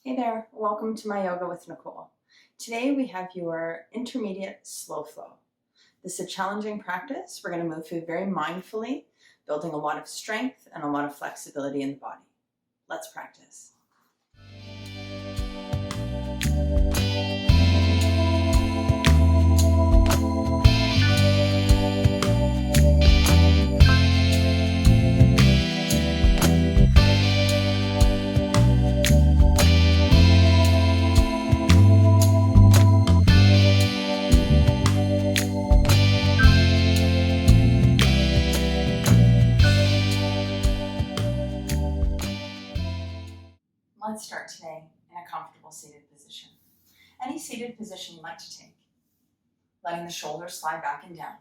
Hey there, welcome to my yoga with Nicole. Today we have your intermediate slow flow. This is a challenging practice. We're going to move through very mindfully, building a lot of strength and a lot of flexibility in the body. Let's practice. Let's start today in a comfortable seated position. Any seated position you like to take. Letting the shoulders slide back and down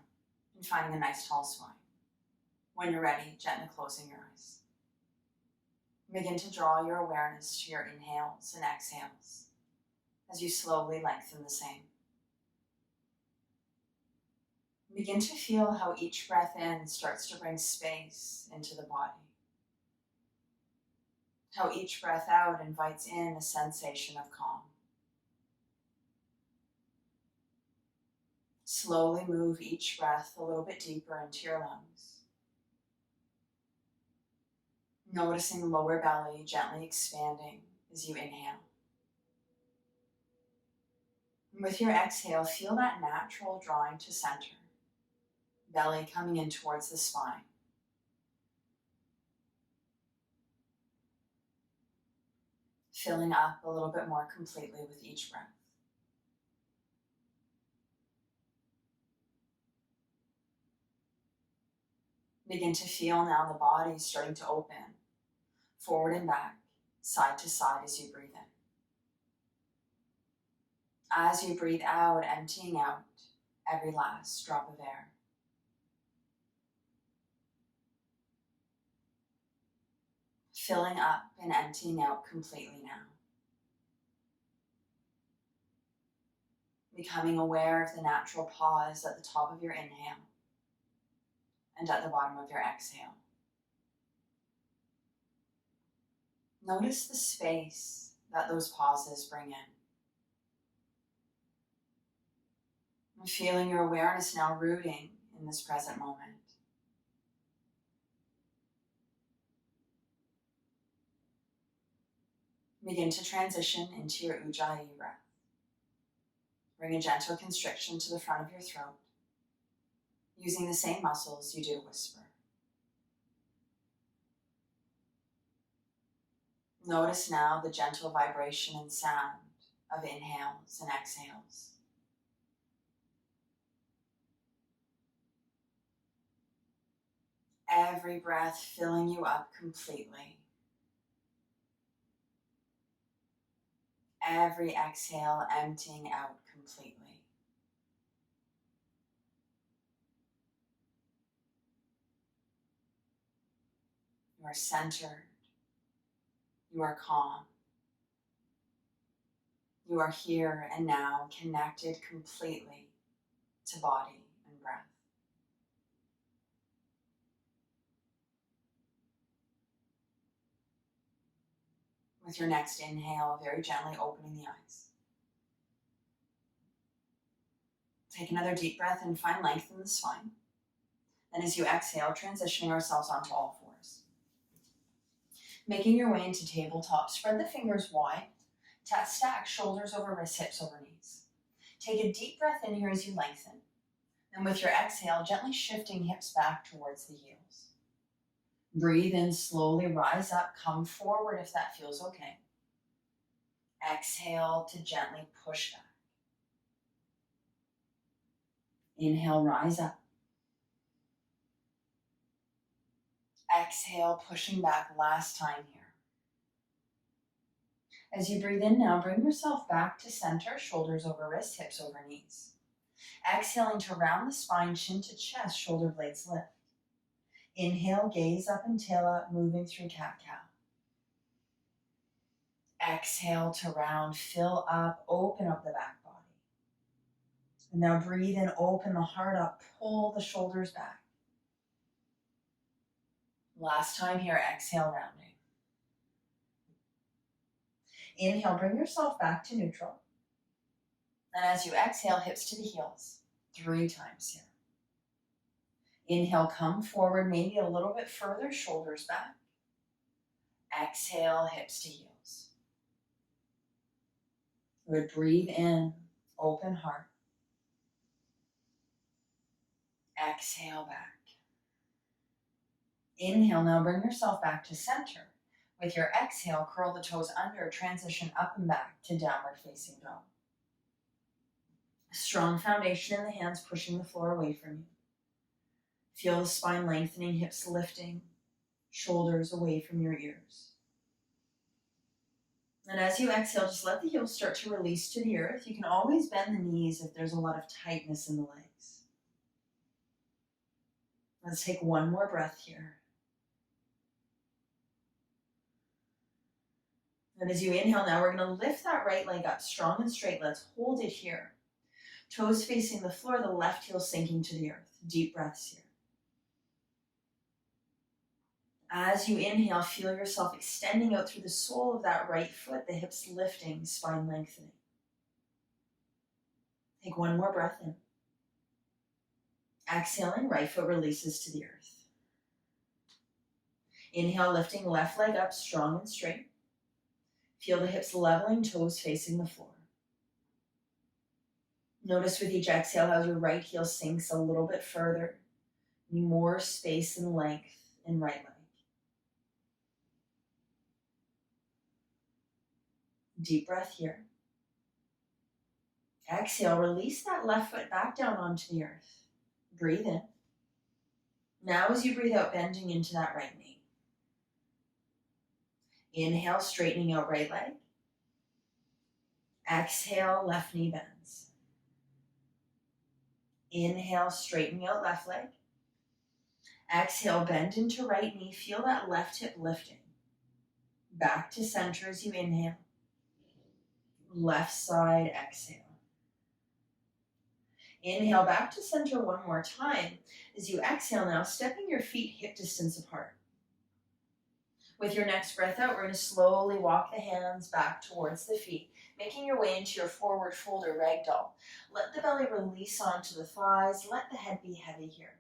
and finding a nice tall spine. When you're ready, gently closing your eyes. Begin to draw your awareness to your inhales and exhales as you slowly lengthen the same. Begin to feel how each breath in starts to bring space into the body. How each breath out invites in a sensation of calm. Slowly move each breath a little bit deeper into your lungs. Noticing the lower belly gently expanding as you inhale. And with your exhale, feel that natural drawing to center. Belly coming in towards the spine. Filling up a little bit more completely with each breath. Begin to feel now the body starting to open, forward and back, side to side as you breathe in. As you breathe out, emptying out every last drop of air. Filling up and emptying out completely now. Becoming aware of the natural pause at the top of your inhale and at the bottom of your exhale. Notice the space that those pauses bring in. And feeling your awareness now rooting in this present moment. Begin to transition into your Ujjayi breath. Bring a gentle constriction to the front of your throat, using the same muscles you do to whisper. Notice now the gentle vibration and sound of inhales and exhales. Every breath filling you up completely. Every exhale emptying out completely. You are centered. You are calm. You are here and now, connected completely to body and breath. With your next inhale, very gently opening the eyes. Take another deep breath and find length in the spine. Then as you exhale, transitioning ourselves onto all fours. Making your way into tabletop, spread the fingers wide. Stack shoulders over wrists, hips over knees. Take a deep breath in here as you lengthen. And with your exhale, gently shifting hips back towards the heels. Breathe in slowly, rise up, come forward if that feels okay. Exhale to gently push back. Inhale, rise up. Exhale, pushing back last time here. As you breathe in now, bring yourself back to center, shoulders over wrists, hips over knees. Exhaling to round the spine, chin to chest, shoulder blades lift. Inhale, gaze up and tail up, moving through cat-cow. Exhale to round, fill up, open up the back body. And now breathe in, open the heart up, pull the shoulders back. Last time here, exhale, rounding. Inhale, bring yourself back to neutral. And as you exhale, hips to the heels, 3 times here. Inhale, come forward, maybe a little bit further, shoulders back. Exhale, hips to heels. Good, breathe in, open heart. Exhale back. Inhale, now bring yourself back to center. With your exhale, curl the toes under, transition up and back to downward facing dog. Strong foundation in the hands, pushing the floor away from you. Feel the spine lengthening, hips lifting, shoulders away from your ears. And as you exhale, just let the heels start to release to the earth. You can always bend the knees if there's a lot of tightness in the legs. Let's take one more breath here. And as you inhale now, we're going to lift that right leg up strong and straight. Let's hold it here. Toes facing the floor, the left heel sinking to the earth. Deep breaths here. As you inhale, feel yourself extending out through the sole of that right foot, the hips lifting, spine lengthening. Take one more breath in. Exhaling, right foot releases to the earth. Inhale, lifting left leg up, strong and straight. Feel the hips leveling, toes facing the floor. Notice with each exhale how your right heel sinks a little bit further. More space and length in right leg. Deep breath here. Exhale, release that left foot back down onto the earth. Breathe in. Now as you breathe out, bending into that right knee. Inhale, straightening out right leg. Exhale, left knee bends. Inhale, straightening out left leg. Exhale, bend into right knee. Feel that left hip lifting. Back to center as you inhale. Left side, exhale. Inhale, back to center one more time. As you exhale now, stepping your feet hip distance apart. With your next breath out, we're going to slowly walk the hands back towards the feet, making your way into your forward fold or ragdoll. Let the belly release onto the thighs. Let the head be heavy here.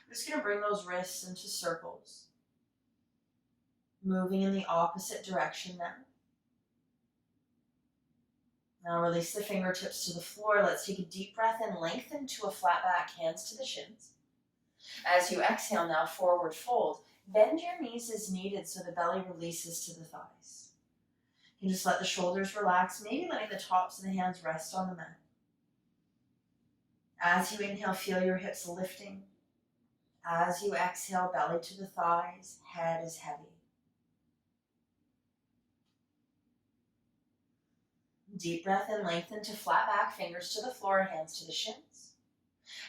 We're just going to bring those wrists into circles. Moving in the opposite direction now. Now release the fingertips to the floor. Let's take a deep breath and lengthen to a flat back, hands to the shins. As you exhale now, forward fold. Bend your knees as needed so the belly releases to the thighs. You can just let the shoulders relax, maybe letting the tops of the hands rest on the mat. As you inhale, feel your hips lifting. As you exhale, belly to the thighs, head is heavy. Deep breath and lengthen to flat back, fingers to the floor, hands to the shins.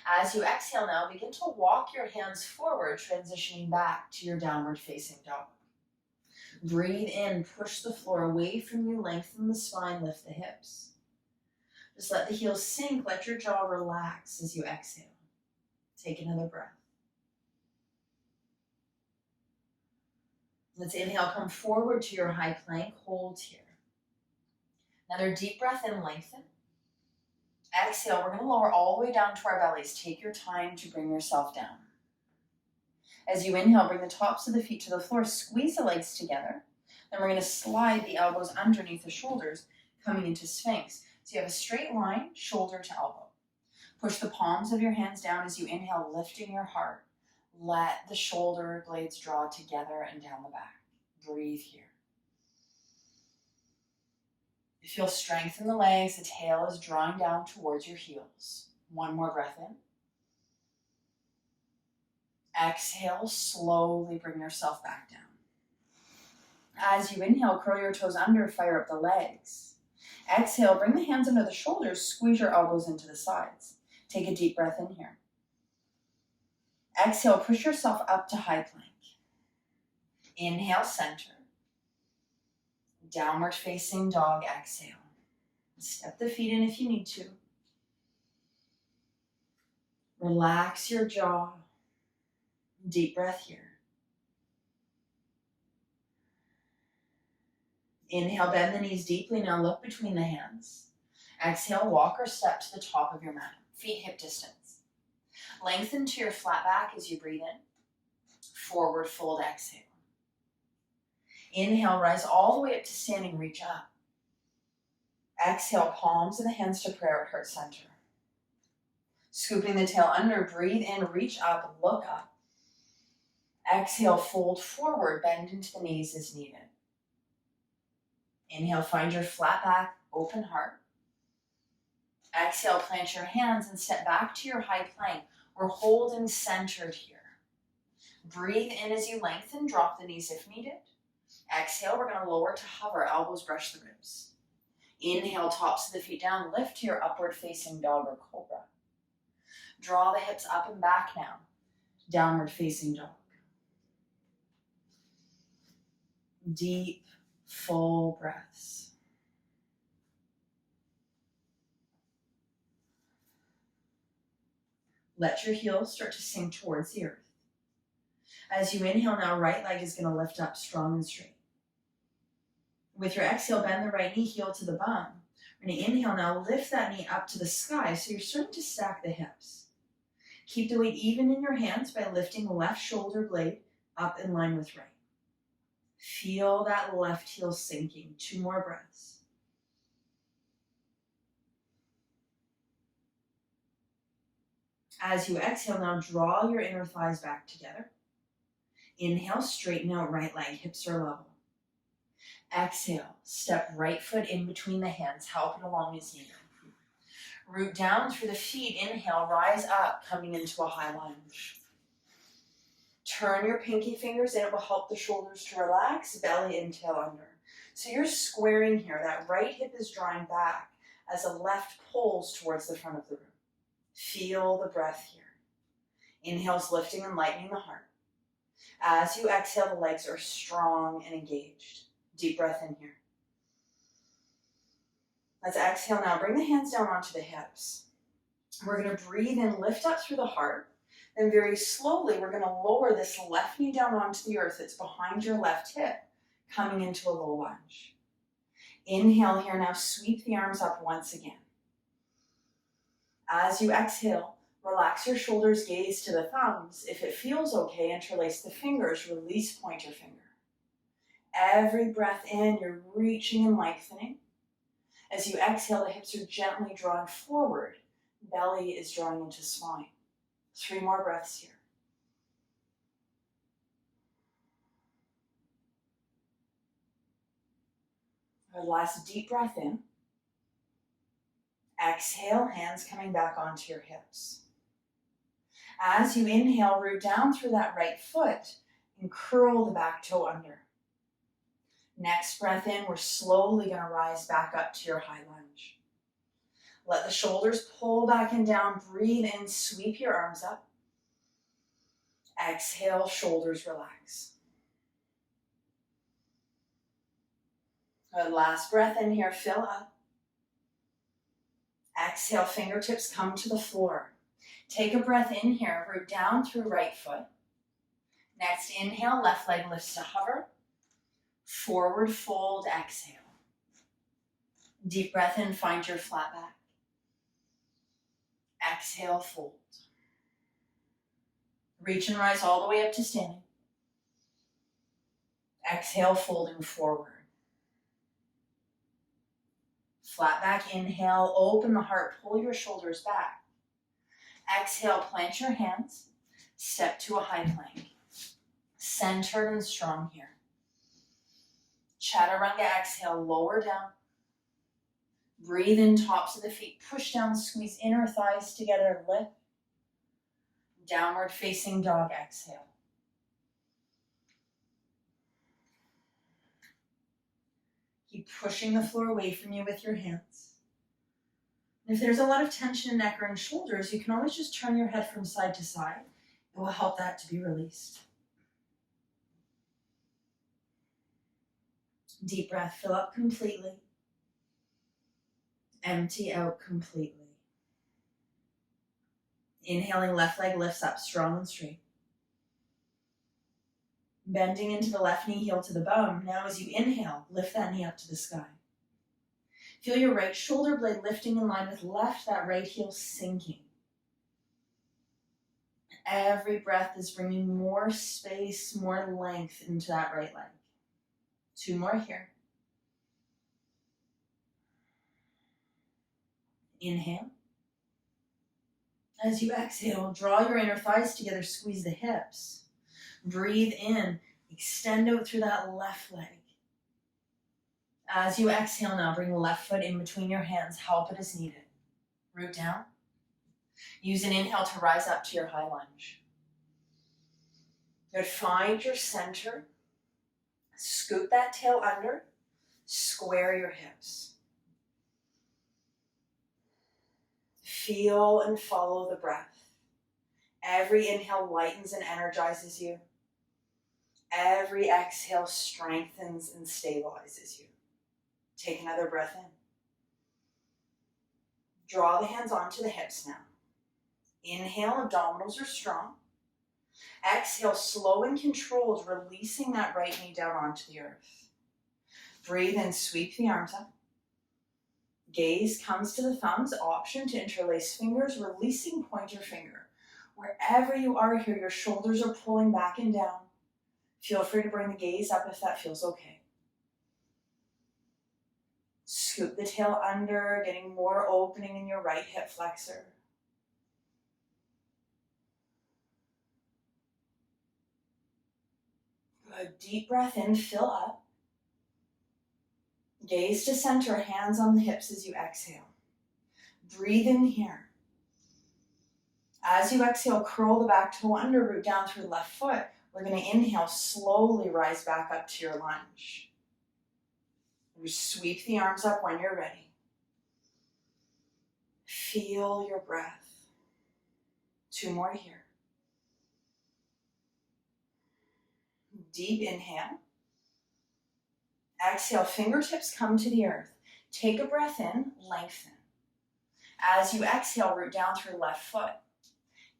As you exhale now, begin to walk your hands forward, transitioning back to your downward facing dog. Breathe in, push the floor away from you, lengthen the spine, lift the hips. Just let the heels sink, let your jaw relax as you exhale. Take another breath. Let's inhale, come forward to your high plank, hold here. Another deep breath in, lengthen. Exhale, we're going to lower all the way down to our bellies. Take your time to bring yourself down. As you inhale, bring the tops of the feet to the floor, squeeze the legs together. Then we're going to slide the elbows underneath the shoulders, coming into Sphinx. So you have a straight line, shoulder to elbow. Push the palms of your hands down as you inhale, lifting your heart. Let the shoulder blades draw together and down the back. Breathe here. You feel strength in the legs, the tail is drawing down towards your heels. One more breath in. Exhale, slowly bring yourself back down. As you inhale, curl your toes under, fire up the legs. Exhale, bring the hands under the shoulders, squeeze your elbows into the sides. Take a deep breath in here. Exhale, push yourself up to high plank. Inhale, center. Downward facing dog, exhale. Step the feet in if you need to. Relax your jaw. Deep breath here. Inhale, bend the knees deeply. Now look between the hands. Exhale, walk or step to the top of your mat, feet hip distance. Lengthen to your flat back as you breathe in. Forward fold, exhale. Inhale, rise all the way up to standing, reach up. Exhale, palms of the hands to prayer at heart center. Scooping the tail under, breathe in, reach up, look up. Exhale, fold forward, bend into the knees as needed. Inhale, find your flat back, open heart. Exhale, plant your hands and step back to your high plank. We're holding centered here. Breathe in as you lengthen, drop the knees if needed. Exhale, we're going to lower to hover, elbows brush the ribs. Inhale, tops of the feet down, lift to your upward facing dog or cobra. Draw the hips up and back now, downward facing dog. Deep, full breaths. Let your heels start to sink towards the earth. As you inhale now, right leg is going to lift up strong and straight. With your exhale, bend the right knee, heel to the bum. We're going to inhale now, lift that knee up to the sky so you're starting to stack the hips. Keep the weight even in your hands by lifting the left shoulder blade up in line with right. Feel that left heel sinking. 2 more breaths. As you exhale now, draw your inner thighs back together. Inhale, straighten out right leg, hips are level. Exhale, step right foot in between the hands, help it along as needed. Root down through the feet, inhale, rise up, coming into a high lunge. Turn your pinky fingers in, it will help the shoulders to relax, belly and tail under. So you're squaring here, that right hip is drawing back as the left pulls towards the front of the room. Feel the breath here. Inhale's lifting and lightening the heart. As you exhale, the legs are strong and engaged. Deep breath in here. Let's exhale now. Bring the hands down onto the hips. We're going to breathe in, lift up through the heart. Then very slowly, we're going to lower this left knee down onto the earth. It's behind your left hip, coming into a low lunge. Inhale here now. Sweep the arms up once again. As you exhale, relax your shoulders, gaze to the thumbs. If it feels okay, interlace the fingers, release pointer finger. Every breath in, you're reaching and lengthening. As you exhale, the hips are gently drawing forward. Belly is drawing into spine. 3 more breaths here. Our last deep breath in. Exhale, hands coming back onto your hips. As you inhale, root down through that right foot and curl the back toe under. Next breath in, we're slowly going to rise back up to your high lunge. Let the shoulders pull back and down. Breathe in, sweep your arms up. Exhale, shoulders relax. Our last breath in here, fill up. Exhale, fingertips come to the floor. Take a breath in here, root down through right foot. Next, inhale, left leg lifts to hover. Forward fold, exhale. Deep breath in, find your flat back. Exhale, fold. Reach and rise all the way up to standing. Exhale, folding forward. Flat back, inhale, open the heart, pull your shoulders back. Exhale, plant your hands, step to a high plank. Centered and strong here. Chaturanga, exhale, lower down. Breathe in, tops of the feet, push down, squeeze inner thighs together, lift. Downward facing dog, exhale. Keep pushing the floor away from you with your hands. And if there's a lot of tension in neck or in shoulders, you can always just turn your head from side to side. It will help that to be released. Deep breath, fill up completely. Empty out completely. Inhaling, left leg lifts up strong and straight. Bending into the left knee, heel to the bone. Now as you inhale, lift that knee up to the sky. Feel your right shoulder blade lifting in line with left, that right heel sinking. Every breath is bringing more space, more length into that right leg. 2 more here. Inhale. As you exhale, draw your inner thighs together, squeeze the hips. Breathe in, extend out through that left leg. As you exhale now, bring the left foot in between your hands, help it as needed. Root down. Use an inhale to rise up to your high lunge. Good, find your center. Scoop that tail under, square your hips. Feel and follow the breath. Every inhale lightens and energizes you. Every exhale strengthens and stabilizes you. Take another breath in. Draw the hands onto the hips now. Inhale, abdominals are strong. Exhale, slow and controlled, releasing that right knee down onto the earth. Breathe in, sweep the arms up. Gaze comes to the thumbs, option to interlace fingers, releasing pointer finger. Wherever you are here, your shoulders are pulling back and down. Feel free to bring the gaze up if that feels okay. Scoop the tail under, getting more opening in your right hip flexor. Good, deep breath in, fill up. Gaze to center, hands on the hips as you exhale. Breathe in here. As you exhale, curl the back toe under, root down through the left foot. We're going to inhale, slowly rise back up to your lunge. You sweep the arms up when you're ready. Feel your breath. 2 more here. Deep inhale. Exhale, fingertips come to the earth. Take a breath in, lengthen. As you exhale, root down through left foot.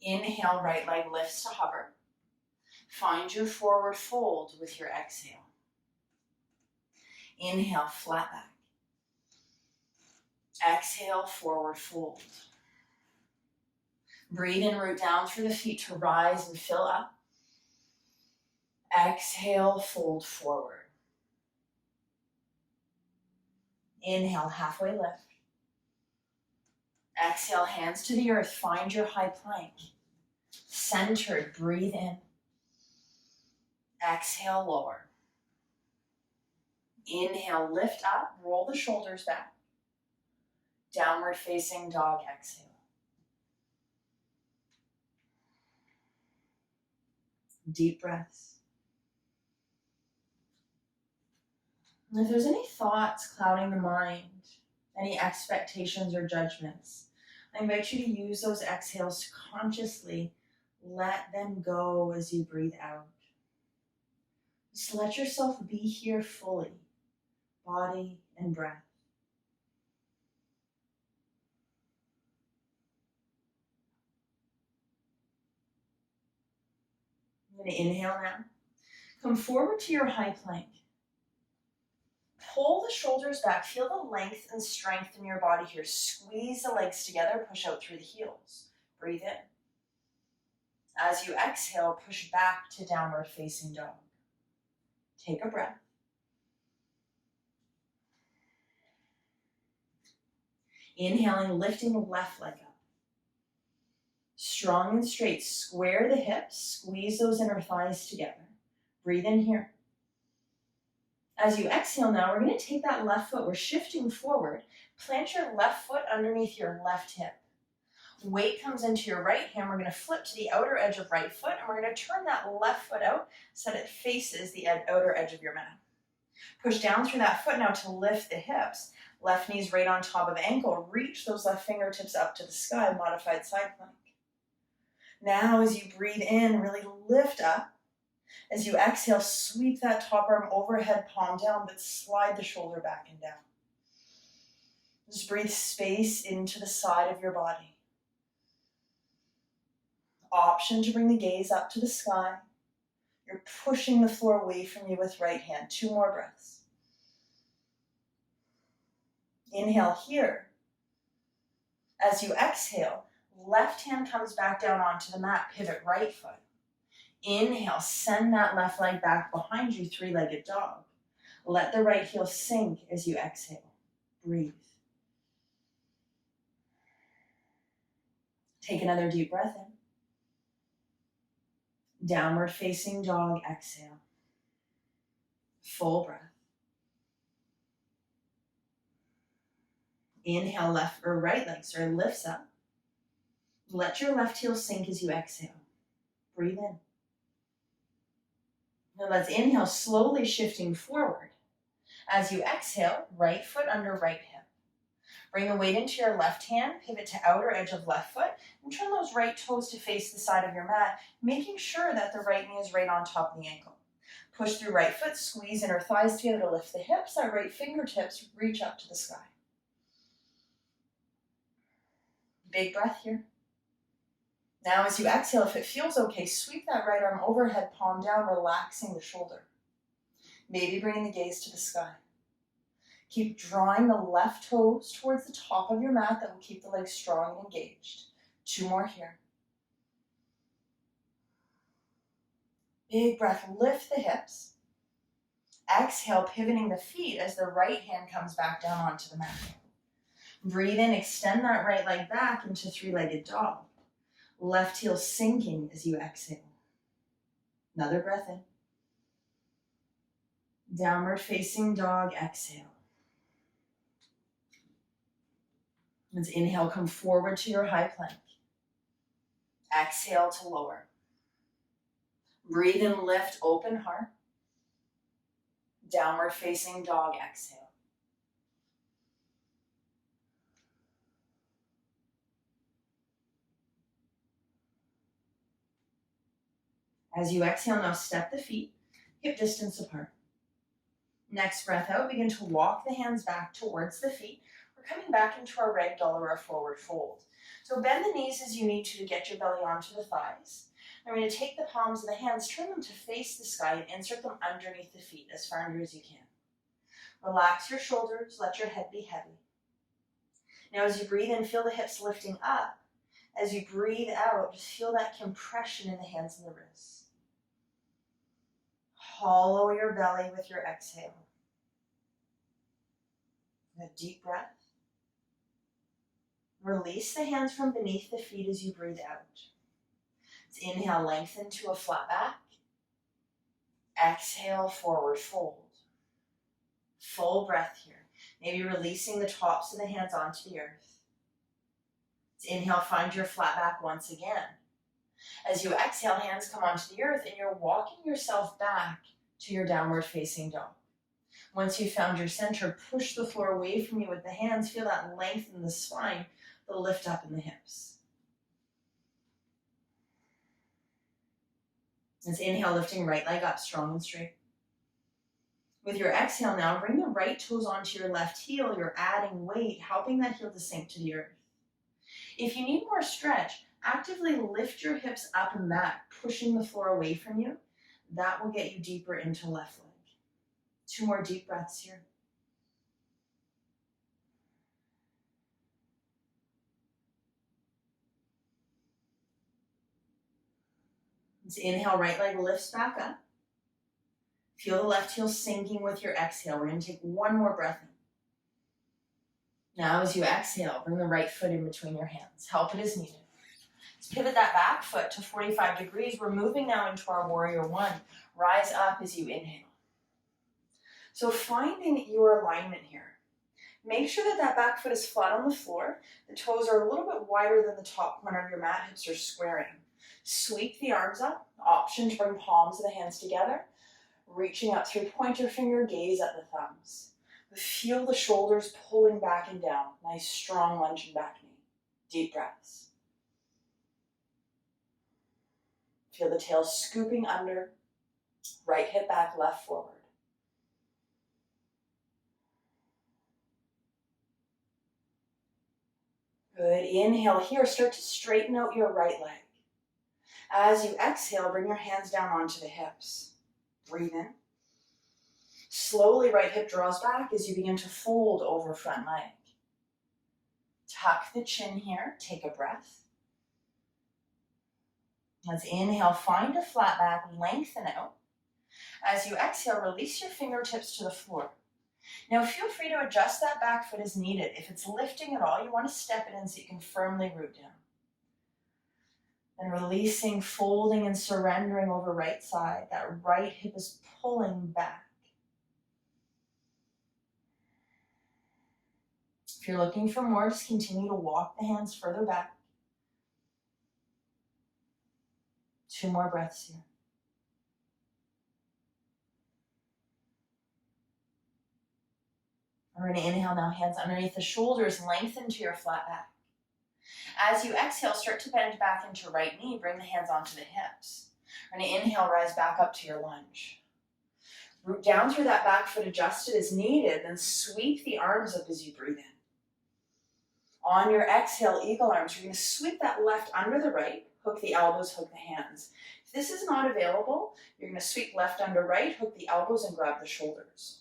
Inhale, right leg lifts to hover. Find your forward fold with your exhale. Inhale, flat back. Exhale, forward fold. Breathe in, root down through the feet to rise and fill up. Exhale, fold forward. Inhale, halfway lift. Exhale, hands to the earth, find your high plank. Centered, breathe in. Exhale, lower. Inhale, lift up, roll the shoulders back. Downward facing dog, exhale. Deep breaths. And if there's any thoughts clouding the mind, any expectations or judgments, I invite you to use those exhales to consciously let them go as you breathe out. Just let yourself be here fully, body and breath. I'm going to inhale now. Come forward to your high plank. Pull the shoulders back. Feel the length and strength in your body here. Squeeze the legs together. Push out through the heels. Breathe in. As you exhale, push back to downward facing dog. Take a breath. Inhaling, lifting the left leg up. Strong and straight. Square the hips. Squeeze those inner thighs together. Breathe in here. As you exhale now, we're going to take that left foot. We're shifting forward. Plant your left foot underneath your left hip. Weight comes into your right hand. We're going to flip to the outer edge of right foot, and we're going to turn that left foot out so that it faces the outer edge of your mat. Push down through that foot now to lift the hips. Left knee's right on top of ankle. Reach those left fingertips up to the sky, modified side plank. Now as you breathe in, really lift up. As you exhale, sweep that top arm overhead, palm down, but slide the shoulder back and down. Just breathe space into the side of your body. Option to bring the gaze up to the sky. You're pushing the floor away from you with right hand. 2 more breaths. Inhale here. As you exhale, left hand comes back down onto the mat, pivot right foot. Inhale, send that left leg back behind you, 3-legged dog. Let the right heel sink as you exhale. Breathe. Take another deep breath in. Downward facing dog, exhale. Full breath. Inhale, left or right leg, lifts up. Let your left heel sink as you exhale. Breathe in. Now let's inhale, slowly shifting forward. As you exhale, right foot under right hip. Bring the weight into your left hand, pivot to outer edge of left foot, and turn those right toes to face the side of your mat, making sure that the right knee is right on top of the ankle. Push through right foot, squeeze inner thighs together to lift the hips, that right fingertips reach up to the sky. Big breath here. Now as you exhale, if it feels okay, sweep that right arm overhead, palm down, relaxing the shoulder. Maybe bringing the gaze to the sky. Keep drawing the left toes towards the top of your mat. That will keep the legs strong and engaged. 2 more here. Big breath, lift the hips. Exhale, pivoting the feet as the right hand comes back down onto the mat. Breathe in, extend that right leg back into 3-legged dog. Left heel sinking as you exhale. Another breath in. Downward facing dog, exhale. Let's inhale, come forward to your high plank. Exhale to lower. Breathe in, lift, open heart. Downward facing dog, exhale. As you exhale, now step the feet, hip distance apart. Next breath out, begin to walk the hands back towards the feet. We're coming back into our ragdoll or our forward fold. So bend the knees as you need to get your belly onto the thighs. We're going to take the palms of the hands, turn them to face the sky, and insert them underneath the feet as far under as you can. Relax your shoulders, let your head be heavy. Now as you breathe in, feel the hips lifting up. As you breathe out, just feel that compression in the hands and the wrists. Hollow your belly with your exhale. A deep breath. Release the hands from beneath the feet as you breathe out. Let's inhale, lengthen to a flat back. Exhale, forward fold. Full breath here. Maybe releasing the tops of the hands onto the earth. Let's inhale, find your flat back once again. As you exhale, hands come onto the earth and you're walking yourself back to your downward facing dog. Once you've found your center, push the floor away from you with the hands. Feel that length in the spine, the lift up in the hips. Let's inhale, lifting right leg up, strong and straight. With your exhale now, bring the right toes onto your left heel. You're adding weight, helping that heel to sink to the earth. If you need more stretch, actively lift your hips up and back, pushing the floor away from you. That will get you deeper into left leg. 2 more deep breaths here. Let's inhale, right leg lifts back up. Feel the left heel sinking with your exhale. We're going to take 1 more breath in. Now as you exhale, bring the right foot in between your hands. Help it as needed. Let's pivot that back foot to 45 degrees. We're moving now into our warrior 1. Rise up as you inhale. So finding your alignment here. Make sure that that back foot is flat on the floor. The toes are a little bit wider than the top corner of your mat. Hips are squaring. Sweep the arms up. Option to bring palms of the hands together. Reaching up through pointer finger, gaze at the thumbs. Feel the shoulders pulling back and down. Nice strong lunge and back knee. Deep breaths. Feel the tail scooping under. Right hip back, left forward. Good. Inhale here. Start to straighten out your right leg. As you exhale, bring your hands down onto the hips. Breathe in. Slowly, right hip draws back as you begin to fold over front leg. Tuck the chin here. Take a breath. Let's inhale, find a flat back, lengthen out. As you exhale, release your fingertips to the floor. Now feel free to adjust that back foot as needed. If it's lifting at all, you want to step it in so you can firmly root down. And releasing, folding, and surrendering over right side. That right hip is pulling back. If you're looking for more, just continue to walk the hands further back. 2 more breaths here. We're going to inhale now, hands underneath the shoulders, lengthen to your flat back. As you exhale, start to bend back into right knee, bring the hands onto the hips. We're going to inhale, rise back up to your lunge. Root down through that back foot, adjusted as needed, then sweep the arms up as you breathe in. On your exhale, eagle arms, you're going to sweep that left under the right, hook the elbows, hook the hands. If this is not available, you're going to sweep left under right, hook the elbows, and grab the shoulders.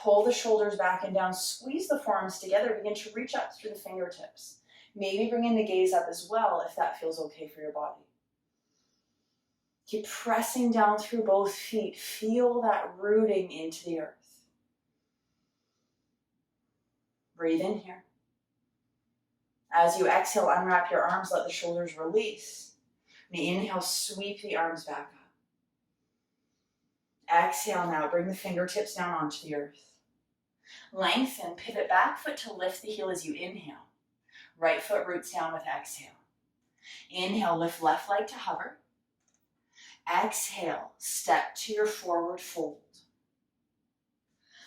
Pull the shoulders back and down, squeeze the forearms together, begin to reach up through the fingertips. Maybe bring in the gaze up as well if that feels okay for your body. Keep pressing down through both feet. Feel that rooting into the earth. Breathe in here. As you exhale, unwrap your arms, let the shoulders release. And inhale, sweep the arms back up. Exhale now, bring the fingertips down onto the earth. Lengthen, pivot back foot to lift the heel as you inhale. Right foot roots down with exhale. Inhale, lift left leg to hover. Exhale, step to your forward fold.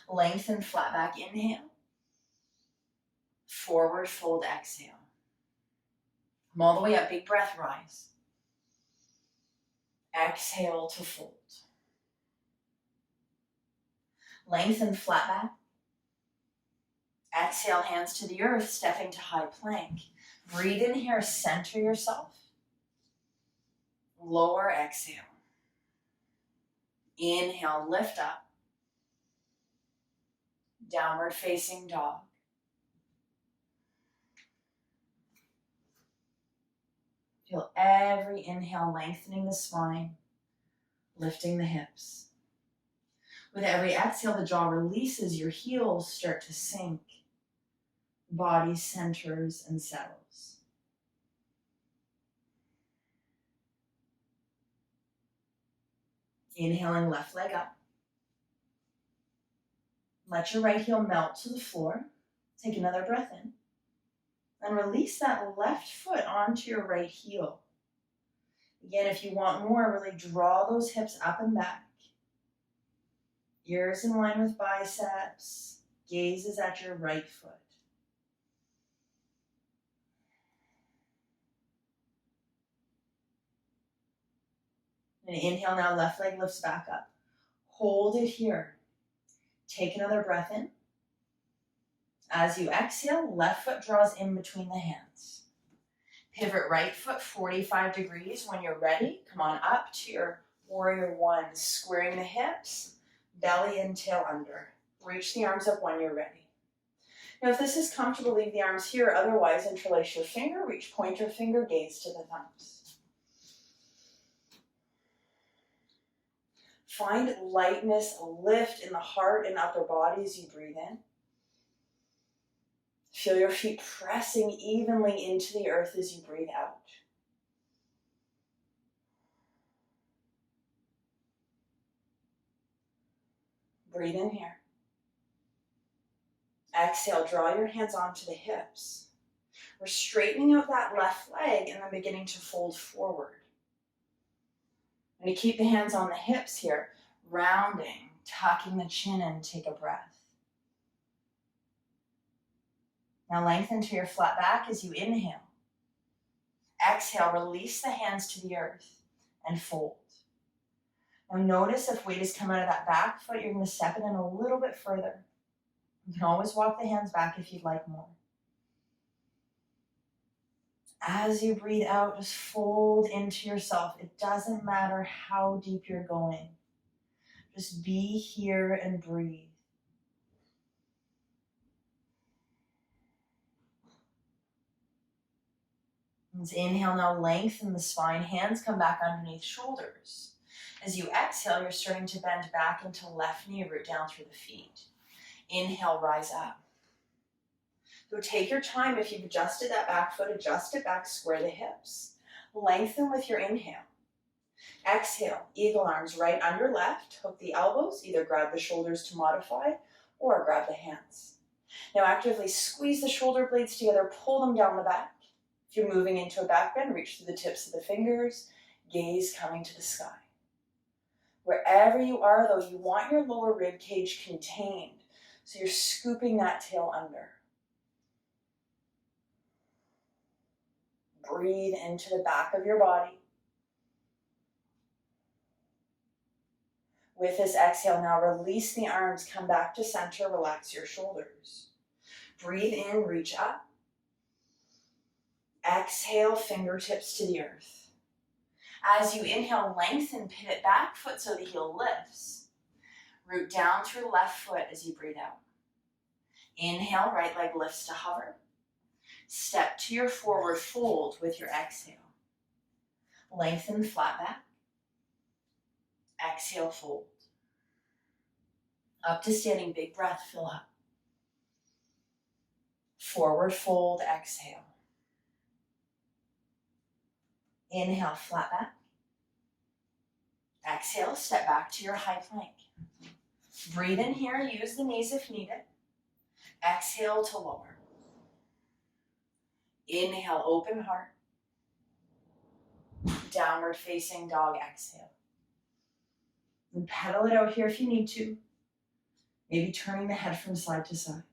Lengthen, flat back, inhale. Forward fold, exhale. Come all the way up, big breath, rise. Exhale to fold. Lengthen, flat back. Exhale, hands to the earth, stepping to high plank. Breathe in here, center yourself. Lower, exhale. Inhale, lift up. Downward facing dog. Feel every inhale lengthening the spine, lifting the hips. With every exhale, the jaw releases, your heels start to sink. Body centers and settles. Inhaling, left leg up. Let your right heel melt to the floor. Take another breath in. And release that left foot onto your right heel. Again, if you want more, really draw those hips up and back. Ears in line with biceps. Gaze is at your right foot. And inhale now, left leg lifts back up. Hold it here. Take another breath in. As you exhale, left foot draws in between the hands. Pivot right foot 45 degrees. When you're ready, come on up to your warrior one, squaring the hips, belly and tail under. Reach the arms up when you're ready. Now, if this is comfortable, leave the arms here. Otherwise, interlace your finger, reach pointer finger, gaze to the thumbs. Find lightness, a lift in the heart and upper body as you breathe in. Feel your feet pressing evenly into the earth as you breathe out. Breathe in here. Exhale, draw your hands onto the hips. We're straightening out that left leg and then beginning to fold forward. I'm going to keep the hands on the hips here, rounding, tucking the chin in, take a breath. Now lengthen to your flat back as you inhale. Exhale, release the hands to the earth and fold. Now notice if weight has come out of that back foot, you're going to step it in a little bit further. You can always walk the hands back if you'd like more. As you breathe out, just fold into yourself. It doesn't matter how deep you're going. Just be here and breathe. Let's inhale now, lengthen the spine. Hands come back underneath shoulders. As you exhale, you're starting to bend back into left knee, root down through the feet. Inhale, rise up. So take your time. If you've adjusted that back foot, adjust it back, square the hips. Lengthen with your inhale. Exhale, eagle arms right under left. Hook the elbows, either grab the shoulders to modify or grab the hands. Now actively squeeze the shoulder blades together, pull them down the back. If you're moving into a back bend, reach through the tips of the fingers, gaze coming to the sky. Wherever you are though, you want your lower rib cage contained. So you're scooping that tail under. Breathe into the back of your body. With this exhale, now release the arms, come back to center, relax your shoulders. Breathe in, reach up. Exhale, fingertips to the earth. As you inhale, lengthen, pivot back foot so the heel lifts. Root down through left foot as you breathe out. Inhale, right leg lifts to hover. Step to your forward fold with your exhale. Lengthen, flat back. Exhale, fold. Up to standing, big breath, fill up. Forward fold, exhale. Inhale, flat back. Exhale, step back to your high plank. Breathe in here, use the knees if needed. Exhale to lower. Inhale, open heart. Downward facing dog, exhale. And pedal it out here if you need to. Maybe turning the head from side to side.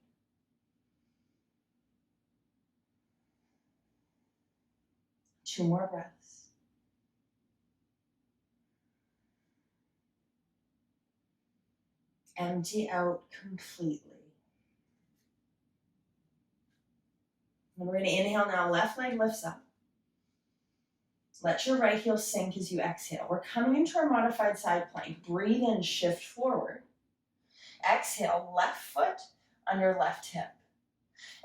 Two more breaths. Empty out completely. And we're going to inhale now, left leg lifts up. Let your right heel sink as you exhale. We're coming into our modified side plank. Breathe in, shift forward. Exhale, left foot under left hip.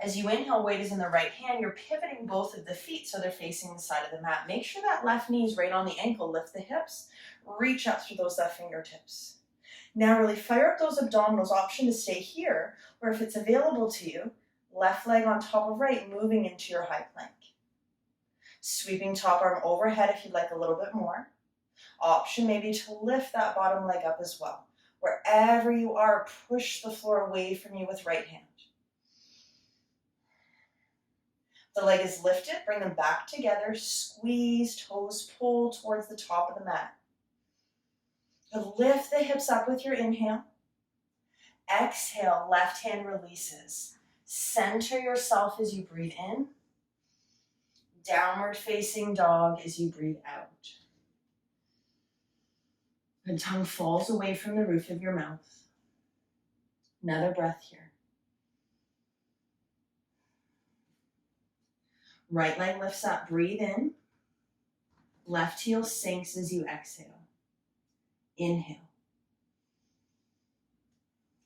As you inhale, weight is in the right hand. You're pivoting both of the feet so they're facing the side of the mat. Make sure that left knee is right on the ankle. Lift the hips. Reach up through those left fingertips. Now really fire up those abdominals. Option to stay here, or if it's available to you, left leg on top of right, moving into your high plank. Sweeping top arm overhead if you'd like a little bit more. Option maybe to lift that bottom leg up as well. Wherever you are, push the floor away from you with right hand. The leg is lifted, bring them back together, squeeze, toes pull towards the top of the mat. Lift the hips up with your inhale. Exhale, left hand releases. Center yourself as you breathe in. Downward facing dog as you breathe out. The tongue falls away from the roof of your mouth. Another breath here. Right leg lifts up, breathe in. Left heel sinks as you exhale. Inhale.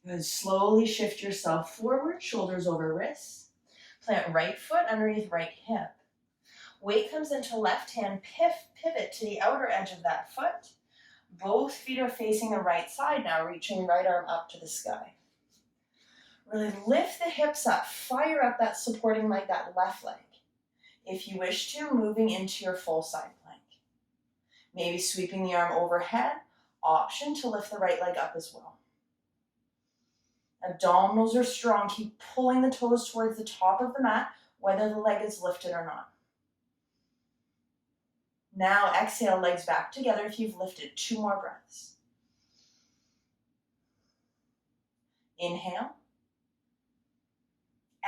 Good. Slowly shift yourself forward, shoulders over wrists. Plant right foot underneath right hip. Weight comes into left hand, pivot to the outer edge of that foot. Both feet are facing the right side now, reaching right arm up to the sky. Really lift the hips up, fire up that supporting leg, that left leg. If you wish to, moving into your full side plank. Maybe sweeping the arm overhead, option to lift the right leg up as well. Abdominals are strong, keep pulling the toes towards the top of the mat, whether the leg is lifted or not. Now exhale, legs back together if you've lifted. Two more breaths. Inhale.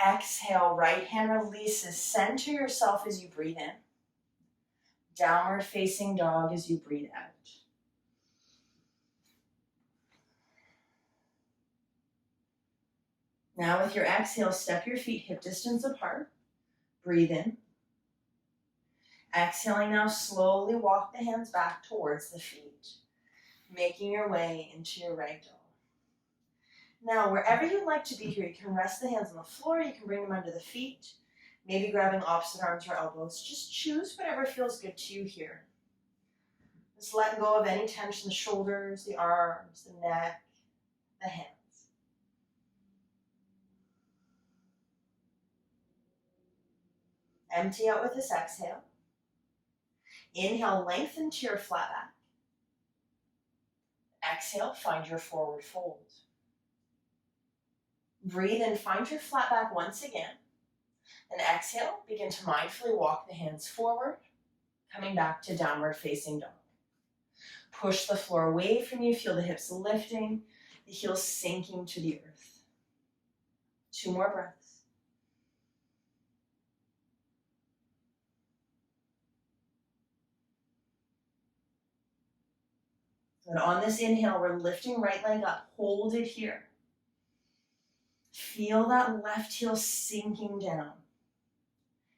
Exhale, right hand releases. Center yourself as you breathe in. Downward facing dog as you breathe out. Now with your exhale, step your feet hip distance apart. Breathe in. Exhaling now, slowly walk the hands back towards the feet, making your way into your ragdoll. Now, wherever you'd like to be here, you can rest the hands on the floor, you can bring them under the feet, maybe grabbing opposite arms or elbows. Just choose whatever feels good to you here. Just let go of any tension in the shoulders, the arms, the neck, the hands. Empty out with this exhale. Inhale, lengthen to your flat back. Exhale, find your forward fold. Breathe in, find your flat back once again. And exhale, begin to mindfully walk the hands forward, coming back to downward facing dog. Push the floor away from you, feel the hips lifting, the heels sinking to the earth. 2 more breaths. And on this inhale, we're lifting right leg up. Hold it here. Feel that left heel sinking down.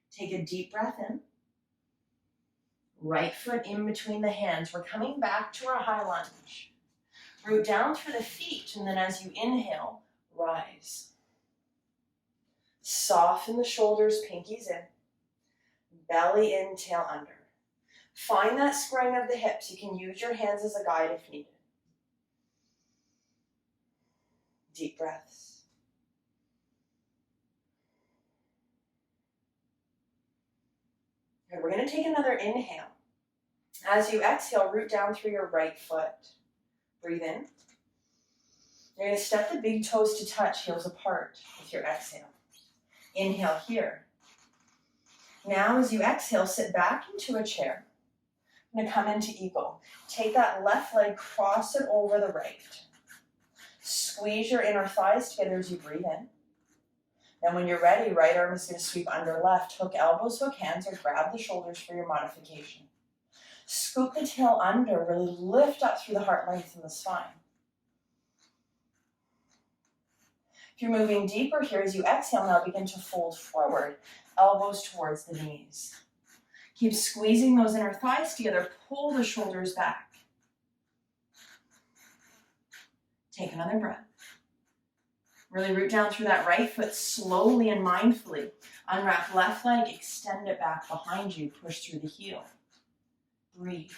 Take a deep breath in. Right foot in between the hands. We're coming back to our high lunge. Root down through the feet, and then as you inhale, rise. Soften the shoulders, pinkies in. Belly in, tail under. Find that squaring of the hips. You can use your hands as a guide if needed. Deep breaths. Good. We're going to take another inhale. As you exhale, root down through your right foot. Breathe in. You're going to step the big toes to touch, heels apart with your exhale. Inhale here. Now as you exhale, sit back into a chair. I'm going to come into eagle. Take that left leg, cross it over the right. Squeeze your inner thighs together as you breathe in. Then when you're ready, right arm is going to sweep under left. Hook elbows, hook hands, or grab the shoulders for your modification. Scoop the tail under, really lift up through the heart length and the spine. If you're moving deeper here, as you exhale now, begin to fold forward, elbows towards the knees. Keep squeezing those inner thighs together, pull the shoulders back. Take another breath. Really root down through that right foot slowly and mindfully. Unwrap left leg, extend it back behind you, push through the heel. Breathe.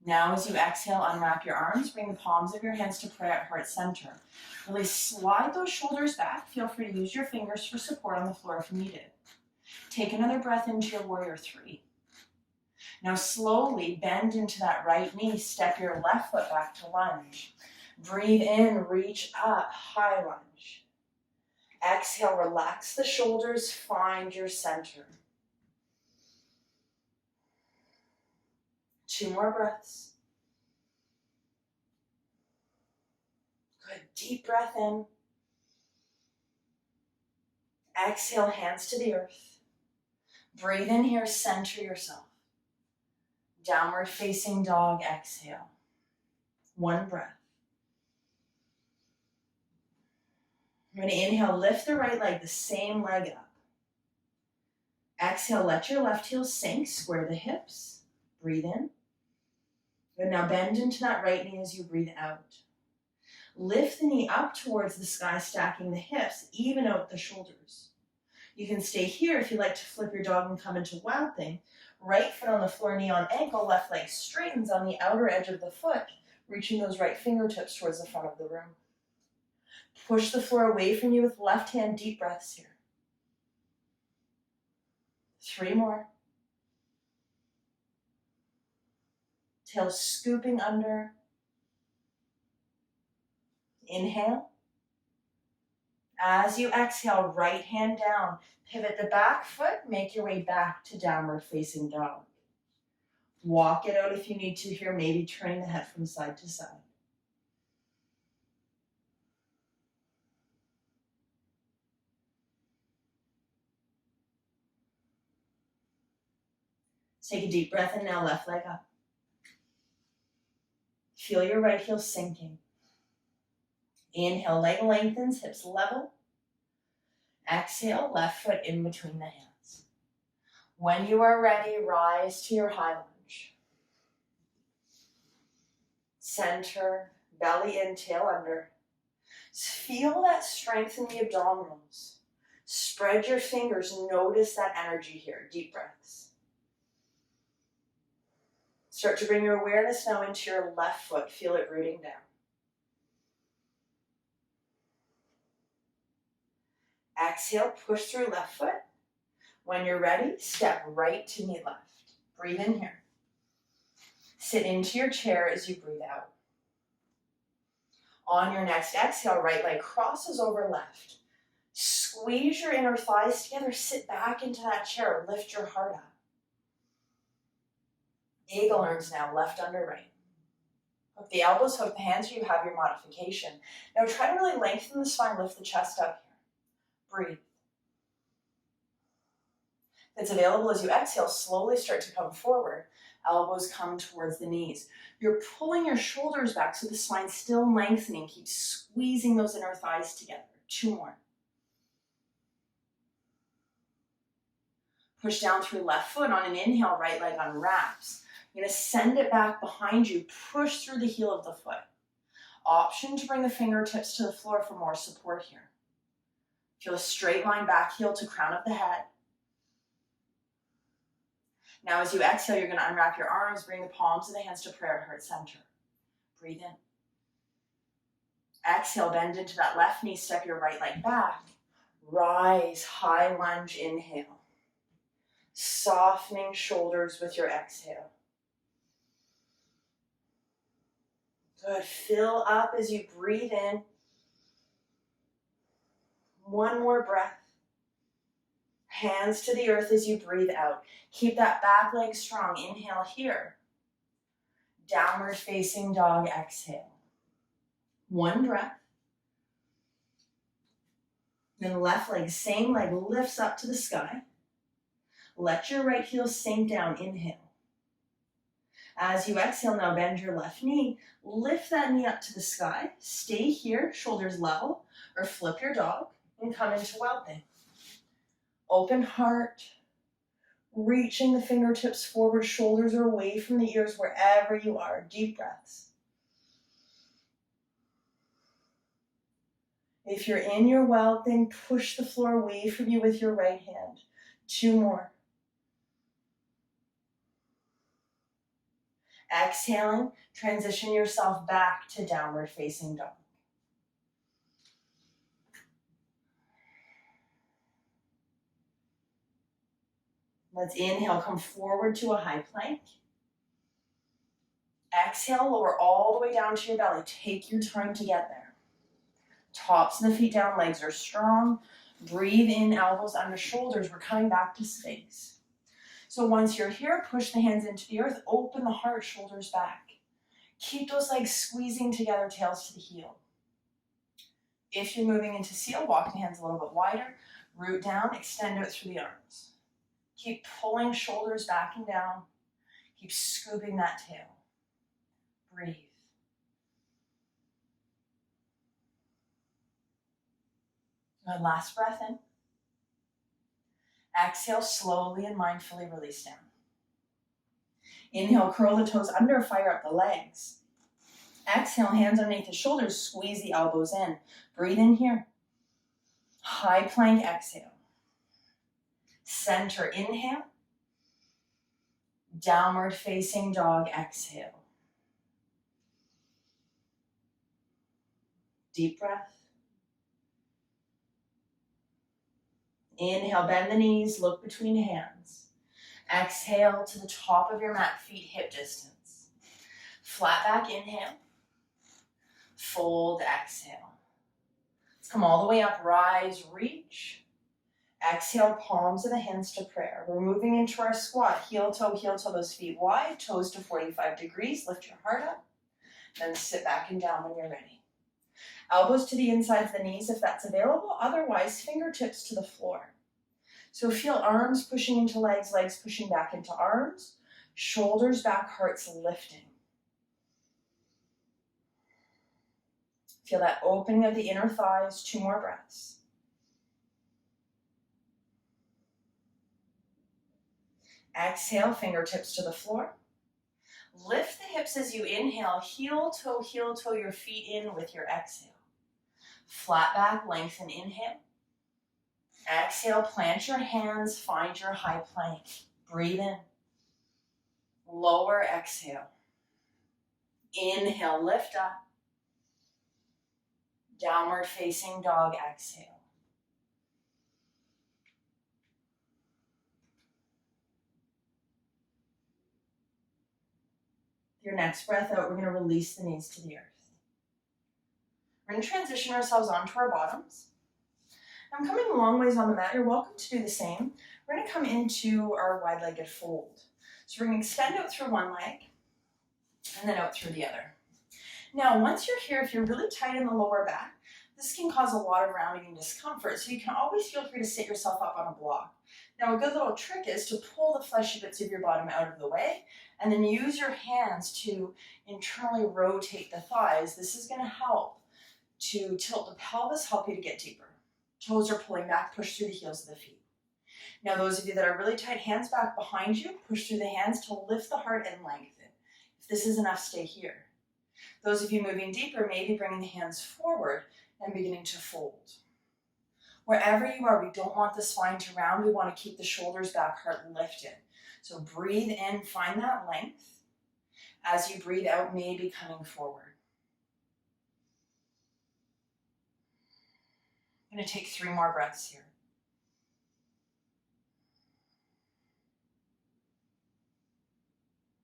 Now as you exhale, unwrap your arms, bring the palms of your hands to pray at heart center. Really slide those shoulders back. Feel free to use your fingers for support on the floor if needed. Take another breath into your warrior 3. Now slowly bend into that right knee, step your left foot back to lunge. Breathe in, reach up, high lunge. Exhale, relax the shoulders, find your center. 2 more breaths. Good, deep breath in. Exhale, hands to the earth. Breathe in here, center yourself. Downward facing dog, exhale. 1 breath. I'm going to inhale, lift the right leg, the same leg up. Exhale, let your left heel sink, square the hips. Breathe in. Good, now bend into that right knee as you breathe out. Lift the knee up towards the sky, stacking the hips, even out the shoulders. You can stay here if you like to flip your dog and come into wild thing. Right foot on the floor, knee on ankle, left leg straightens on the outer edge of the foot, reaching those right fingertips towards the front of the room. Push the floor away from you with left hand, deep breaths here. 3 more. Tail scooping under. Inhale. As you exhale, right hand down. Pivot the back foot, make your way back to downward facing dog. Walk it out if you need to here, maybe turning the head from side to side. Take a deep breath in now, left leg up. Feel your right heel sinking. Inhale, leg lengthens, hips level. Exhale, left foot in between the hands. When you are ready, rise to your high lunge. Center, belly in, tail under. Feel that strength in the abdominals. Spread your fingers, notice that energy here. Deep breaths. Start to bring your awareness now into your left foot. Feel it rooting down. Exhale, push through left foot. When you're ready, step right to meet left. Breathe in here. Sit into your chair as you breathe out. On your next exhale, right leg crosses over left. Squeeze your inner thighs together. Sit back into that chair. Lift your heart up. Eagle arms now, left under right. Hook the elbows, hook the hands, you have your modification. Now try to really lengthen the spine, lift the chest up here. Breathe. If it's available as you exhale, slowly start to come forward. Elbows come towards the knees. You're pulling your shoulders back so the spine's still lengthening. Keep squeezing those inner thighs together. 2 more. Push down through left foot. On an inhale, right leg unwraps. You're going to send it back behind you. Push through the heel of the foot. Option to bring the fingertips to the floor for more support here. Feel a straight line back heel to crown of the head. Now as you exhale, you're going to unwrap your arms, bring the palms of the hands to prayer heart center. Breathe in. Exhale, bend into that left knee, step your right leg back. Rise, high lunge, inhale. Softening shoulders with your exhale. Good, fill up as you breathe in. 1 more breath. Hands to the earth as you breathe out. Keep that back leg strong. Inhale here. Downward facing dog, exhale. 1 breath. Then left leg, same leg, lifts up to the sky. Let your right heel sink down. Inhale. As you exhale, now bend your left knee. Lift that knee up to the sky. Stay here, shoulders level, or flip your dog and come into whelping. Open heart, reaching the fingertips forward, shoulders are away from the ears wherever you are. Deep breaths. If you're in your whelping, push the floor away from you with your right hand. 2 more. Exhaling, transition yourself back to downward facing dog. Let's inhale, come forward to a high plank. Exhale, lower all the way down to your belly. Take your time to get there. Tops of the feet down, legs are strong. Breathe in, elbows under shoulders. We're coming back to Sphinx. So once you're here, push the hands into the earth, open the heart, shoulders back. Keep those legs squeezing together, tails to the heel. If you're moving into seal, walk the hands a little bit wider, root down, extend out through the arms. Keep pulling shoulders back and down. Keep scooping that tail. Breathe. Good, last breath in. Exhale, slowly and mindfully release down. Inhale, curl the toes under, fire up the legs. Exhale, hands underneath the shoulders, squeeze the elbows in. Breathe in here. High plank, exhale. Center, inhale. Downward facing dog, exhale. Deep breath. Inhale, bend the knees, look between hands. Exhale to the top of your mat, feet hip distance. Flat back, inhale. Fold, exhale. Let's come all the way up, rise, reach. Exhale, palms of the hands to prayer. We're moving into our squat, heel toe, those feet wide, toes to 45 degrees. Lift your heart up, then sit back and down when you're ready. Elbows to the inside of the knees if that's available, otherwise fingertips to the floor. So feel arms pushing into legs, legs pushing back into arms, shoulders back, hearts lifting. Feel that opening of the inner thighs, 2 more breaths. Exhale, fingertips to the floor. Lift the hips as you inhale, heel toe, your feet in with your exhale. Flat back, lengthen, inhale. Exhale, plant your hands, find your high plank. Breathe in. Lower, exhale. Inhale, lift up. Downward facing dog, exhale. Your next breath out, we're going to release the knees to the earth. We're going to transition ourselves onto our bottoms. I'm coming a long ways on the mat. You're welcome to do the same. We're going to come into our wide-legged fold. So we're going to extend out through one leg and then out through the other. Now, once you're here, if you're really tight in the lower back, this can cause a lot of rounding and discomfort, so you can always feel free to sit yourself up on a block. Now, a good little trick is to pull the fleshy bits of your bottom out of the way, and then use your hands to internally rotate the thighs. This is going to help to tilt the pelvis, help you to get deeper. Toes are pulling back, push through the heels of the feet. Now, those of you that are really tight, hands back behind you, push through the hands to lift the heart and lengthen. If this is enough, stay here. Those of you moving deeper, maybe bringing the hands forward and beginning to fold. Wherever you are, we don't want the spine to round. We want to keep the shoulders back, heart lifted. So breathe in, find that length. As you breathe out, maybe coming forward. I'm going to take 3 more breaths here.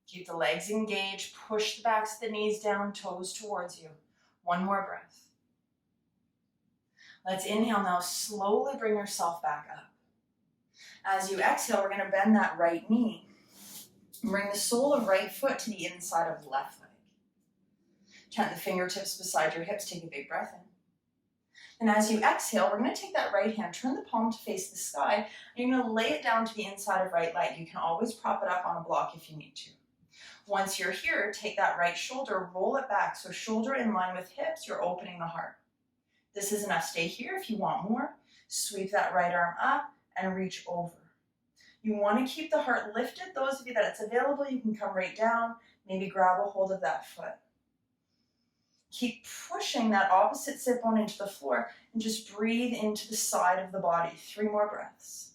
Keep the legs engaged, push the backs of the knees down, toes towards you. 1 more breath. Let's inhale now, slowly bring yourself back up. As you exhale, we're going to bend that right knee. Bring the sole of right foot to the inside of left leg. Tent the fingertips beside your hips, take a big breath in. And as you exhale, we're going to take that right hand, turn the palm to face the sky, and you're going to lay it down to the inside of right leg. You can always prop it up on a block if you need to. Once you're here, take that right shoulder, roll it back. So shoulder in line with hips, you're opening the heart. This is enough. Stay here. If you want more, sweep that right arm up and reach over. You want to keep the heart lifted. Those of you that it's available, you can come right down, maybe grab a hold of that foot. Keep pushing that opposite sit bone into the floor and just breathe into the side of the body. 3 more breaths.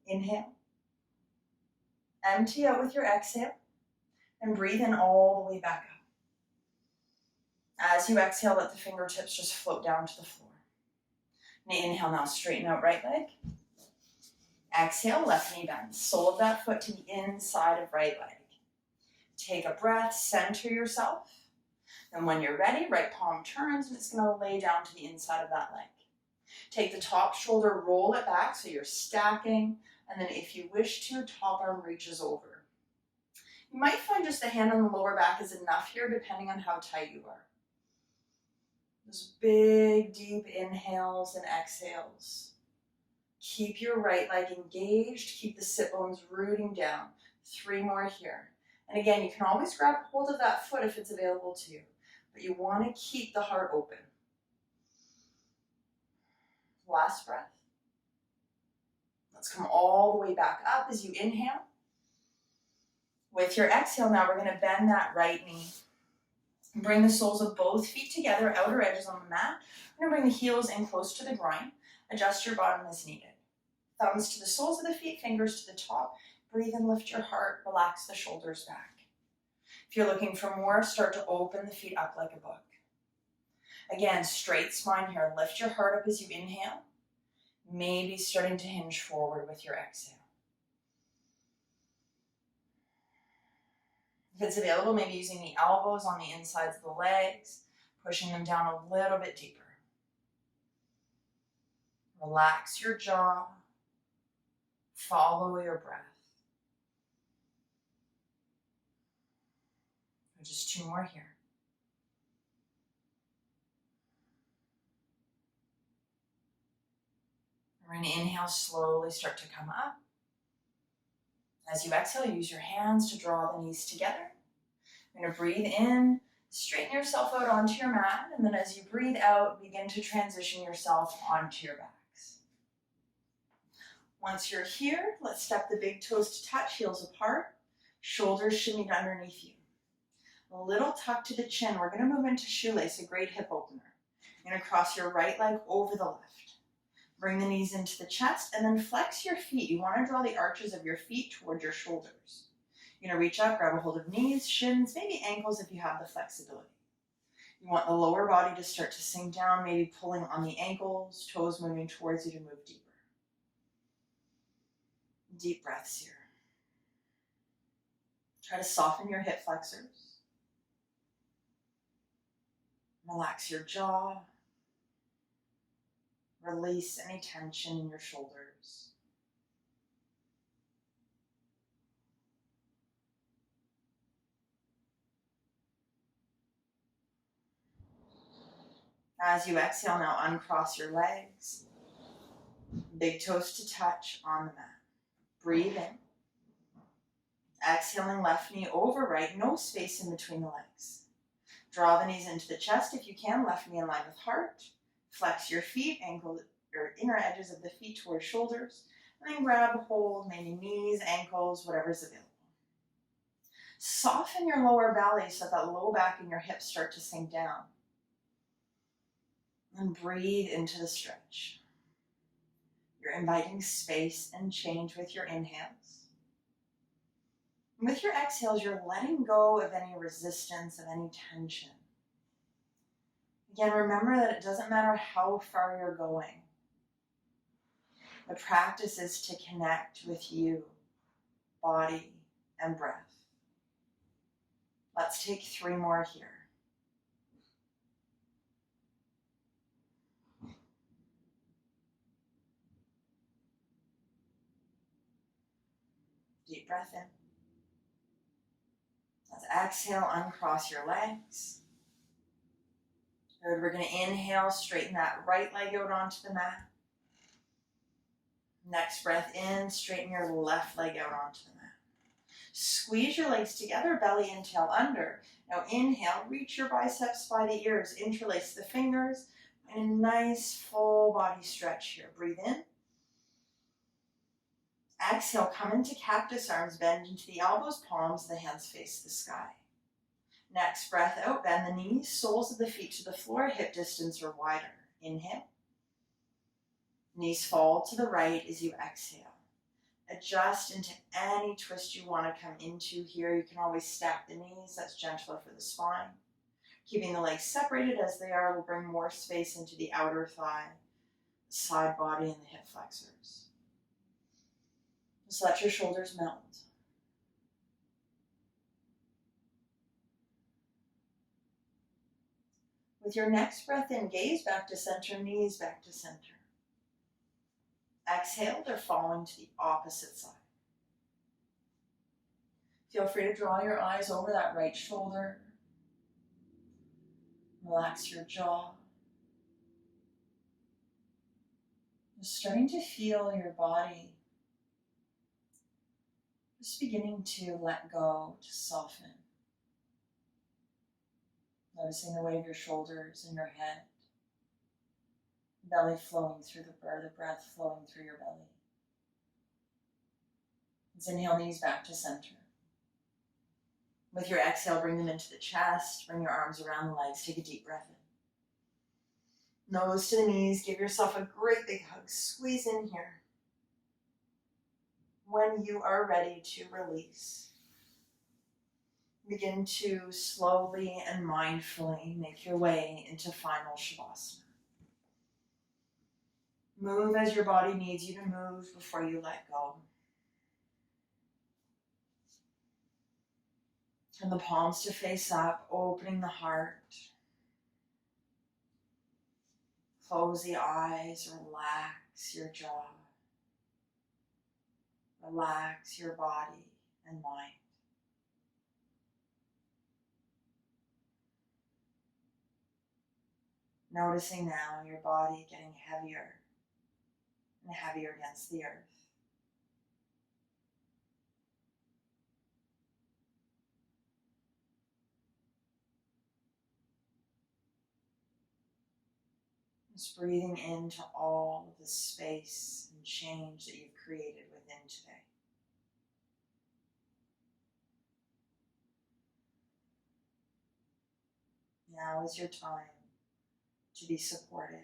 Inhale. Empty out with your exhale and breathe in all the way back up. As you exhale, let the fingertips just float down to the floor. And inhale now, straighten out right leg. Exhale, left knee bends. Sole of that foot to the inside of right leg. Take a breath, center yourself. And when you're ready, right palm turns and it's going to lay down to the inside of that leg. Take the top shoulder, roll it back so you're stacking. And then if you wish to, top arm reaches over. You might find just the hand on the lower back is enough here, depending on how tight you are. Those big, deep inhales and exhales. Keep your right leg engaged. Keep the sit bones rooting down. 3 more here. And again, you can always grab hold of that foot if it's available to you. But you want to keep the heart open. Last breath. Let's come all the way back up as you inhale. With your exhale now, we're going to bend that right knee. Bring the soles of both feet together, outer edges on the mat. We're going to bring the heels in close to the groin. Adjust your bottom as needed. Thumbs to the soles of the feet, fingers to the top. Breathe and lift your heart. Relax the shoulders back. If you're looking for more, start to open the feet up like a book. Again, straight spine here. Lift your heart up as you inhale. Maybe starting to hinge forward with your exhale. If it's available, maybe using the elbows on the insides of the legs, pushing them down a little bit deeper. Relax your jaw. Follow your breath. Just 2 more here. We're going to inhale, slowly start to come up. As you exhale, use your hands to draw the knees together. You're going to breathe in, Straighten yourself out onto your mat, and then as you breathe out, begin to transition yourself onto your backs. Once you're here, let's step the big toes to touch, heels apart, shoulders shimmied underneath you. A little tuck to the chin. We're going to move into shoelace, a great hip opener. You're going to cross your right leg over the left. Bring the knees into the chest and then flex your feet. You want to draw the arches of your feet toward your shoulders. You're going to reach up, grab a hold of knees, shins, maybe ankles if you have the flexibility. You want the lower body to start to sink down, maybe pulling on the ankles, toes moving towards you to move deeper. Deep breaths here. Try to soften your hip flexors. Relax your jaw. Release any tension in your shoulders. As you exhale, now uncross your legs. Big toes to touch on the mat. Breathe in. Exhaling, left knee over right, no space in between the legs. Draw the knees into the chest if you can, left knee in line with heart. Flex your feet, ankle or inner edges of the feet towards shoulders, and then grab a hold, maybe knees, ankles, whatever's available. Soften your lower belly so that low back and your hips start to sink down. And breathe into the stretch. You're inviting space and change with your inhales. And with your exhales, you're letting go of any resistance, of any tension. Again, remember that it doesn't matter how far you're going. The practice is to connect with you, body, and breath. Let's take 3 more here. Deep breath in. Let's exhale, uncross your legs. Good, we're going to inhale, straighten that right leg out onto the mat. Next breath in, straighten your left leg out onto the mat. Squeeze your legs together, belly in, tail under. Now inhale, reach your biceps by the ears, interlace the fingers, and a nice full body stretch here. Breathe in. Exhale, come into cactus arms, bend into the elbows, palms, the hands face the sky. Next breath out, bend the knees, soles of the feet to the floor, hip distance or wider. Inhale. Knees fall to the right as you exhale. Adjust into any twist you want to come into here. You can always stack the knees, that's gentler for the spine. Keeping the legs separated as they are will bring more space into the outer thigh, the side body, and the hip flexors. Just let your shoulders melt. With your next breath in, gaze back to center, knees back to center. Exhale, they're falling to the opposite side. Feel free to draw your eyes over that right shoulder. Relax your jaw. Just starting to feel your body just beginning to let go, to soften. Noticing the weight of your shoulders and your head. Belly flowing through the breath flowing through your belly. Let's inhale, knees back to center. With your exhale, bring them into the chest, bring your arms around the legs, take a deep breath in. Nose to the knees, give yourself a great big hug, squeeze in here. When you are ready to release, begin to slowly and mindfully make your way into final Shavasana. Move as your body needs you to move before you let go. Turn the palms to face up, opening the heart. Close the eyes, relax your jaw. Relax your body and mind. Noticing now your body getting heavier and heavier against the earth. Just breathing into all of the space and change that you've created within today. Now is your time to be supported,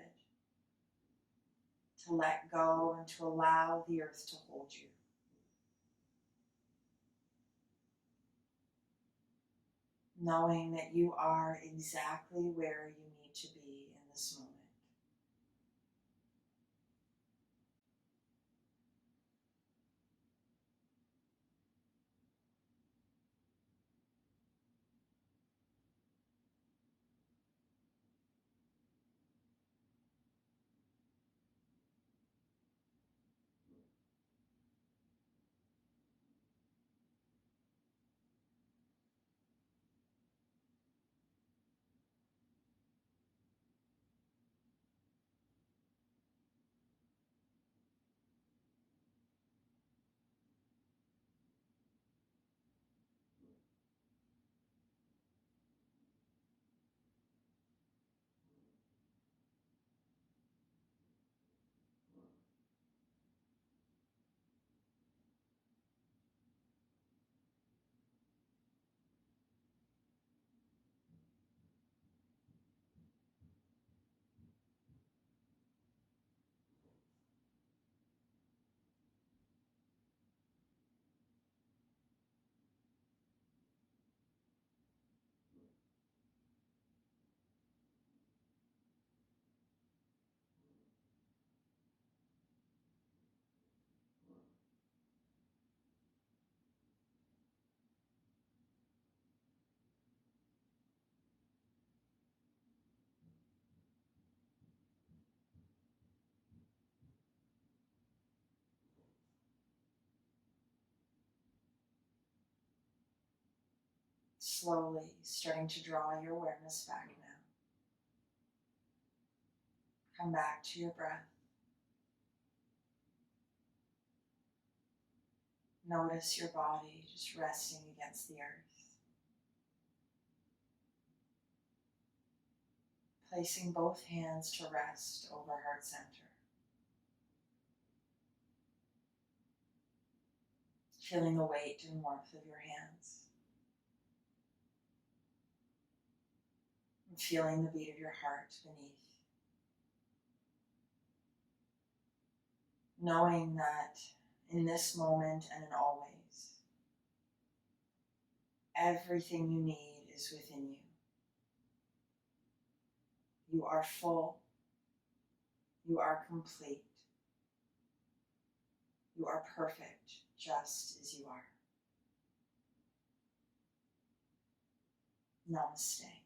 to let go, and to allow the earth to hold you. Knowing that you are exactly where you need to be in this moment. Slowly starting to draw your awareness back now. Come back to your breath. Notice your body just resting against the earth. Placing both hands to rest over heart center. Feeling the weight and warmth of your hands. And feeling the beat of your heart beneath. Knowing that in this moment and in always, everything you need is within you. You are full. You are complete. You are perfect just as you are. Namaste.